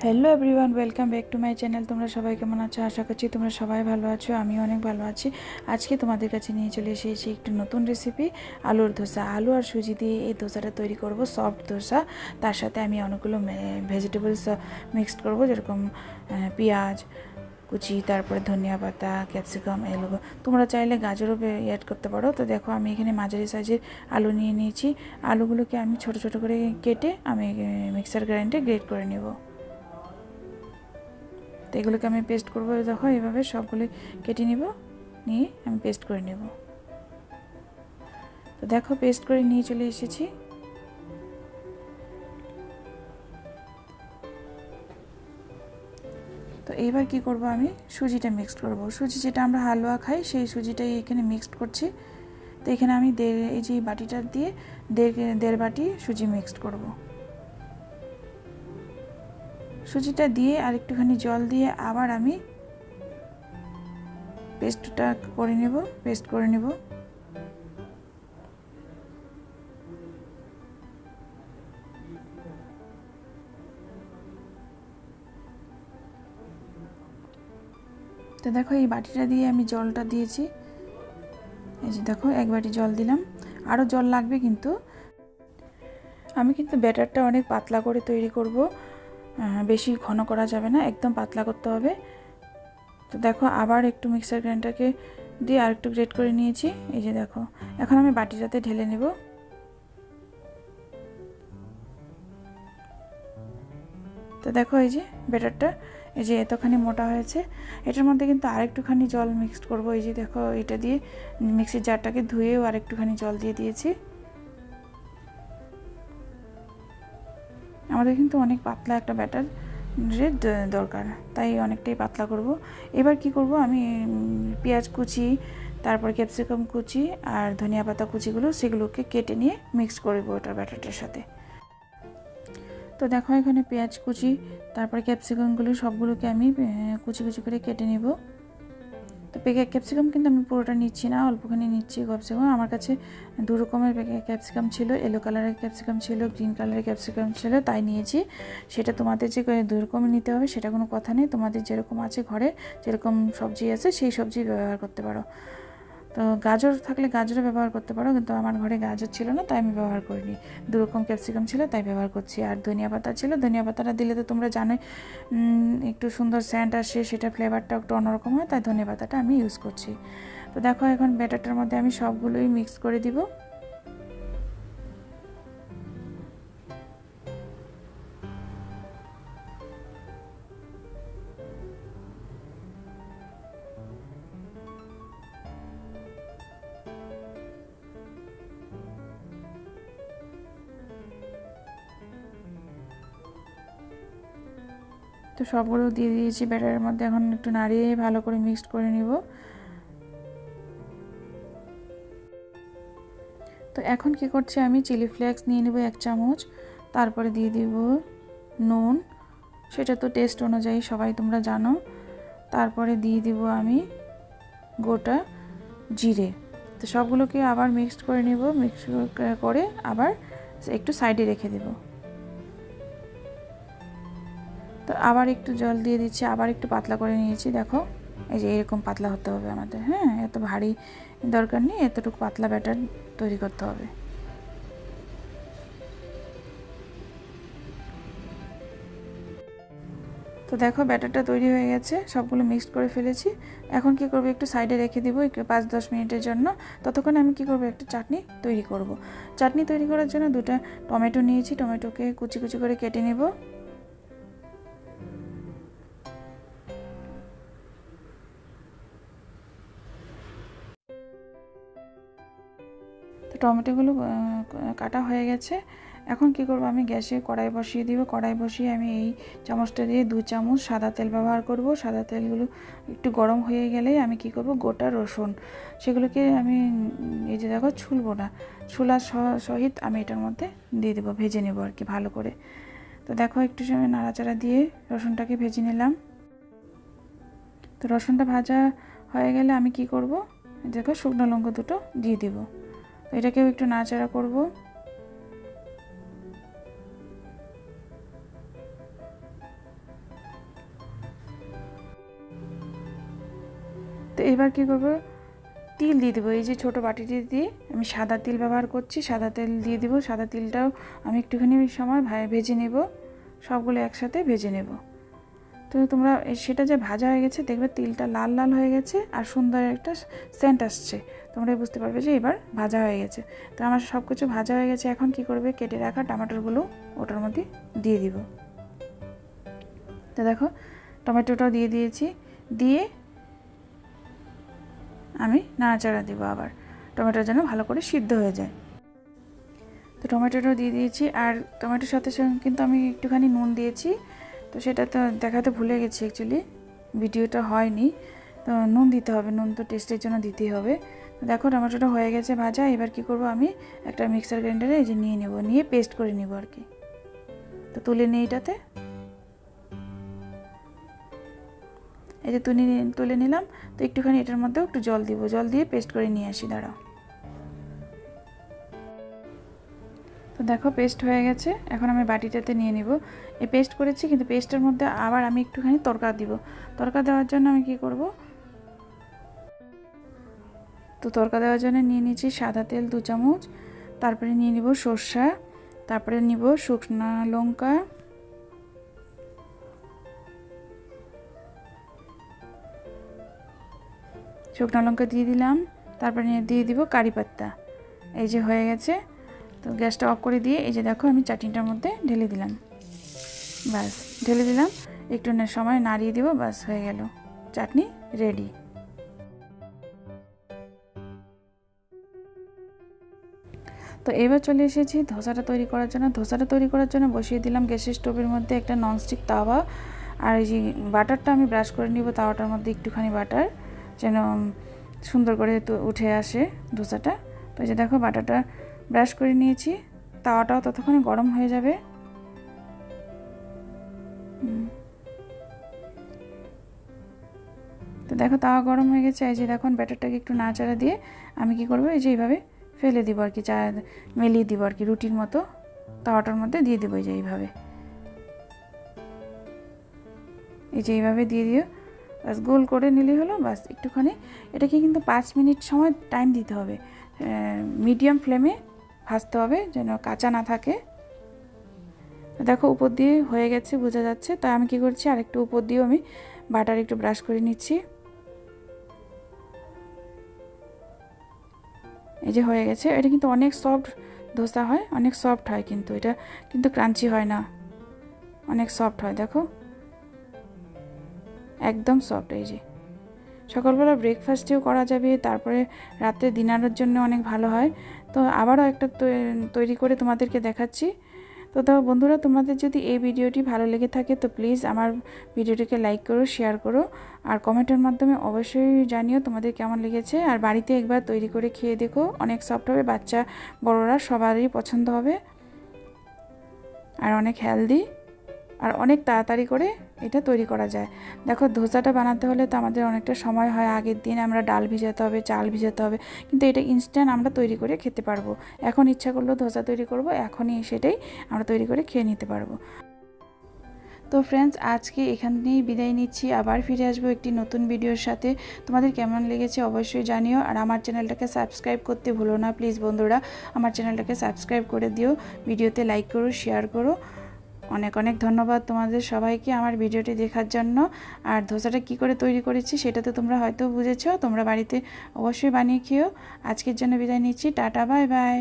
Hello everyone, welcome back to my channel. তোমরা সবাই কেমন আছো? আশা করছি তোমরা সবাই ভালো আছো। আমি অনেক ভালো আছি। আজকে তোমাদের কাছে নিয়ে চলে এসেছি একটি নতুন রেসিপি, আলুর ধোসা। আলু আর সুজি দিয়ে এই ধোসাটা তৈরি করব, সফট ধোসা। তার সাথে আমি অনেকগুলো ভেজিটেবলস মিক্সড করব, যেরকম পেঁয়াজ কুচি, তারপরে ধনিয়া পাতা, ক্যাপসিকাম, এগুলো তোমরা চাইলে গাজরও অ্যাড করতে পারো। তো দেখো, আমি এখানে মাঝারি সাইজের আলু নিয়ে নিয়েছি। আলুগুলোকে আমি ছোট ছোট করে কেটে আমি মিক্সার গ্রাইন্ডে গ্রেট করে নেব। তো এগুলোকে আমি পেস্ট করবো। দেখো, এইভাবে সবগুলো কেটে নিব, নিয়ে আমি পেস্ট করে নেব। তো দেখো, পেস্ট করে নিয়ে চলে এসেছি। তো এইবার কি করব, আমি সুজিটা মিক্সড করব। সুজি যেটা আমরা হালুয়া খাই, সেই সুজিটাই এখানে মিক্সড করছি। তো এখানে আমি এই যে বাটিটা দিয়ে দেড় বাটি সুজি মিক্সড করব। সুজিটা দিয়ে আর একটুখানি জল দিয়ে আবার আমি পেস্ট করে নেব। তো দেখো, এই বাটিটা দিয়ে আমি জলটা দিয়েছি। এই যে দেখো, এক বাটি জল দিলাম। আরও জল লাগবে, কিন্তু আমি ব্যাটারটা অনেক পাতলা করে তৈরি করব, বেশি ঘন করা যাবে না, একদম পাতলা করতে হবে। তো দেখো, আবার একটু মিক্সার গ্রাইন্ডারকে দিয়ে আর একটু গ্রেট করে নিয়েছি। এই যে দেখো, এখন আমি বাটিটাতে ঢেলে নেব। তো দেখো, এই যে ব্যাটারটা এই যে এতখানি মোটা হয়েছে। এটার মধ্যে কিন্তু আরেকটুখানি জল মিক্সড করব। এই যে দেখো, এটা দিয়ে মিক্সির জারটাকে ধুয়েও আরেকটুখানি জল দিয়ে দিয়েছি। আমাদের কিন্তু অনেক পাতলা একটা ব্যাটারের দরকার, তাই অনেকটাই পাতলা করব। এবার কি করব, আমি পেঁয়াজ কুচি, তারপর ক্যাপসিকাম কুচি আর ধনিয়া পাতা কুচিগুলো, সেগুলোকে কেটে নিয়ে মিক্স করব ওটার ব্যাটারটার সাথে। তো দেখো, এখানে পেঁয়াজ কুচি, তারপর ক্যাপসিকামগুলো সবগুলোকে আমি কুচি কুচি করে কেটে নেব। তো ক্যাপসিকাম কিন্তু আমি পুরোটা নিচ্ছি না, অল্পখানি নিচ্ছি ক্যাপসিকাম। আমার কাছে দু রকমের ক্যাপসিকাম ছিল, ইয়েলো কালারের ক্যাপসিকাম ছিল, গ্রিন কালারের ক্যাপসিকাম ছিল, তাই নিয়েছি। সেটা তোমাদের যে দু রকমের নিতে হবে সেটা কোনো কথা নেই। তোমাদের যেরকম আছে ঘরে, যেরকম সবজি আছে সেই সবজি ব্যবহার করতে পারো। তো গাজর থাকলে গাজরও ব্যবহার করতে পারো, কিন্তু আমার ঘরে গাজর ছিল না, তাই আমি ব্যবহার করিনি। দু রকম ক্যাপসিকাম ছিল, তাই ব্যবহার করছি। আর ধনিয়া পাতা ছিল, ধনিয়া পাতাটা দিলে তো তোমরা জানোই একটু সুন্দর স্যান্ট আসে, সেটা ফ্লেভারটা একটু অন্যরকম হয়, তাই ধনিয়া পাতাটা আমি ইউজ করছি। তো দেখো, এখন ব্যাটারটার মধ্যে আমি সবগুলোই মিক্স করে দিব। তো সবগুলো দিয়ে দিয়েছি ব্যাটারের মধ্যে। এখন একটু নাড়িয়ে ভালো করে মিক্সড করে নিব। তো এখন কি করছি, আমি চিলি ফ্লেক্স নিয়ে নেব 1 চামচ, তারপরে দিয়ে দিব নুন, সেটা তো টেস্ট অনুযায়ী সবাই তোমরা জানো। তারপরে দিয়ে দিব আমি গোটা জিরে। তো সবগুলোকে আবার মিক্সড করে নেব। মিক্স করে আবার একটু সাইডে রেখে দেব। তো আবার একটু জল দিয়ে দিচ্ছি, আবার একটু পাতলা করে নিয়েছি। দেখো, এই যে এরকম পাতলা হতে হবে আমাদের। হ্যাঁ, এত ভারী দরকার নেই, এতটুকু পাতলা ব্যাটার তৈরি করতে হবে। তো দেখো, ব্যাটারটা তৈরি হয়ে গেছে, সবগুলো মিক্সড করে ফেলেছি। এখন কি করব, একটু সাইডে রেখে দিব একটু 5-10 মিনিটের জন্য। ততক্ষণ আমি কি করব, একটা চাটনি তৈরি করব। চাটনি তৈরি করার জন্য 2টা টমেটো নিয়েছি, টমেটোকে কুচি কুচি করে কেটে নেব। তো টমেটোগুলো কাটা হয়ে গেছে। এখন কি করব, আমি গ্যাসে কড়াই বসিয়ে দিব। কড়াই বসিয়ে আমি এই চামচটা দিয়ে 2 চামচ সাদা তেল ব্যবহার করব। সাদা তেলগুলো একটু গরম হয়ে গেলেই আমি কি করব, গোটা রসুন সেগুলোকে আমি এই যে দেখো, ছুলবো না, ছুলার সহিত আমি এটার মধ্যে দিয়ে দেবো, ভেজে নেব আর কি ভালো করে। তো দেখো, একটু সময় নাড়াচাড়া দিয়ে রসুনটাকে ভেজে নিলাম। তো রসুনটা ভাজা হয়ে গেলে আমি কি করব, দেখো, শুকনো লঙ্কা 2টো দিয়ে দেবো। তো এটাকেও একটু নাড়াচাড়া করব। এবার কি করব, তিল দিয়ে দেবো। এই যে ছোটো বাটিটি দিয়ে আমি সাদা তিল ব্যবহার করছি, সাদা তেল দিয়ে দেবো। সাদা তিলটাও আমি একটুখানি সময় ভেজে নেব, সবগুলো একসাথে ভেজে নেব। তো তোমরা সেটা যে ভাজা হয়ে গেছে দেখবে তিলটা লাল লাল হয়ে গেছে আর সুন্দর একটা সেন্ট আসছে, তোমরা বুঝতে পারবে যে এবার ভাজা হয়ে গেছে। তো আমার সব কিছু ভাজা হয়ে গেছে। এখন কি করবে, কেটে রাখা টমেটোগুলো ওটার মধ্যে দিয়ে দিব। তো দেখো টমেটোটাও দিয়ে দিয়েছি, দিয়ে আমি নাড়াচাড়া দিব আবার, টমেটো যেন ভালো করে সিদ্ধ হয়ে যায়। তো টমেটোটাও দিয়ে দিয়েছি, আর টমেটোর সাথে সঙ্গে কিন্তু আমি একটুখানি নুন দিয়েছি। তো সেটা তো দেখাতে ভুলে গেছি, অ্যাকচুয়ালি ভিডিওটা হয়নি। তো নুন দিতে হবে, নুন তো টেস্টের জন্য দিতেই হবে। তো দেখো টমেটোটা হয়ে গেছে ভাজা। এবার কি করব, আমি একটা মিক্সার গ্রাইন্ডারে এই যে নিয়ে নেব, নিয়ে পেস্ট করে নেব আর কি। তো তুলে নিই এটাতে, এই যে তুলে নিলাম। তো একটুখানি এটার মধ্যেও একটু জল দিব, জল দিয়ে পেস্ট করে নিয়ে আসি, দাঁড়াও। তো দেখো পেস্ট হয়ে গেছে, এখন আমি বাটিটাতে নিয়ে নিব। এই পেস্ট করেছি, কিন্তু পেস্টের মধ্যে আবার আমি একটুখানি তড়কা দিব। তড়কা দেওয়ার জন্য আমি কি করব, তো তড়কা দেওয়ার জন্য নিয়ে নিয়েছি সাদা তেল 2 চামচ, তারপরে নিয়ে নিব সরষা, তারপরে নিব শুকনো লঙ্কা, শুকনো লঙ্কা দিয়ে দিলাম, তারপরে দিয়ে দিব কারি পাতা। এই যে হয়ে গেছে। তো গ্যাসটা অফ করে দিয়ে এই যে দেখো আমি চাটনিটার মধ্যে ঢেলে দিলাম, বাস ঢেলে দিলাম, একটু সময় নাড়িয়ে দিব, বাস হয়ে গেল, চাটনি রেডি। তো এবার চলে এসেছি ধোসাটা তৈরি করার জন্য। ধোসাটা তৈরি করার জন্য বসিয়ে দিলাম গ্যাসের স্টোভের মধ্যে একটা ননস্টিক তাওয়া। আর এই যে বাটারটা আমি ব্রাশ করে নিব, তাওয়াটার মধ্যে একটুখানি বাটার, যেন সুন্দর করে উঠে আসে ধোসাটা। তো এই যে দেখো বাটারটা ব্রাশ করে নিয়েছি, তাওয়াটাও ততক্ষণে গরম হয়ে যাবে। তো দেখো তাওয়া গরম হয়ে গেছে। এই যে দেখো ব্যাটারটাকে একটু নাড়াচাড়া দিয়ে আমি কি করব, এই যে এইভাবে ফেলে দিব আর কি, মেলিয়ে দিব আর কি, রুটির মতো তাওয়াটার মধ্যে দিয়ে দেবো। এই যে এইভাবে, এই যে এইভাবে দিয়ে দিও, বাস গোল করে নিলেই হলো, বাস একটুখানি। এটাকে কিন্তু 5 মিনিট সময় টাইম দিতে হবে, মিডিয়াম ফ্লেমে ভাজতে হবে যেন কাঁচা না থাকে। দেখো উপর দিয়ে হয়ে গেছে, বোঝা যাচ্ছে। তাই আমি কি করছি, আরেকটু উপর দিয়েও আমি বাটার একটু ব্রাশ করে নিচ্ছি। এই যে হয়ে গেছে। এটা কিন্তু অনেক সফট ধোসা হয়, অনেক সফট হয়, কিন্তু এটা কিন্তু ক্রাঞ্চি হয় না, অনেক সফট হয়। দেখো একদম সফট। এই যে সকালবেলা ব্রেকফাস্টেও করা যাবে, তারপরে রাত্রে ডিনারের জন্য অনেক ভালো হয়। তো আবারও একটা তৈরি করে তোমাদেরকে দেখাচ্ছি। তো বন্ধুরা, তোমাদের যদি এই ভিডিওটি ভালো লেগে থাকে তো প্লিজ আমার ভিডিওটিকে লাইক করো, শেয়ার করো, আর কমেন্টের মাধ্যমে অবশ্যই জানিও তোমাদের কেমন লেগেছে। আর বাড়িতে একবার তৈরি করে খেয়ে দেখো, অনেক সফট হবে, বাচ্চা বড়রা সবারই পছন্দ হবে, আর অনেক হেলদি, আর অনেক তাড়াতাড়ি করে এটা তৈরি করা যায়। দেখো ধোসাটা বানাতে হলে তো আমাদের অনেকটা সময় হয়, আগের দিন আমরা ডাল ভিজাতে হবে, চাল ভিজাতে হবে, কিন্তু এটা ইনস্ট্যান্ট আমরা তৈরি করে খেতে পারবো। এখন ইচ্ছা করলেও ধোসা তৈরি করব, এখনই সেটাই আমরা তৈরি করে খেয়ে নিতে পারবো। তো ফ্রেন্ডস, আজকে এখানেই বিদায় নিচ্ছি, আবার ফিরে আসবো একটি নতুন ভিডিওর সাথে। তোমাদের কেমন লেগেছে অবশ্যই জানিও, আর আমার চ্যানেলটাকে সাবস্ক্রাইব করতে ভুলো না প্লিজ বন্ধুরা, আমার চ্যানেলটাকে সাবস্ক্রাইব করে দিও, ভিডিওতে লাইক করো, শেয়ার করো। অনেক অনেক ধন্যবাদ তোমাদের সবাইকে আমার ভিডিওটি দেখার জন্য। আর ধোসাটা কি করে তৈরি করেছি সেটা তো তোমরা হয়তো বুঝেছো, তোমরা বাড়িতে অবশ্যই বানিয়ে খেও। আজকের জন্য বিদায় নিচ্ছি, টাটা, বাই বাই।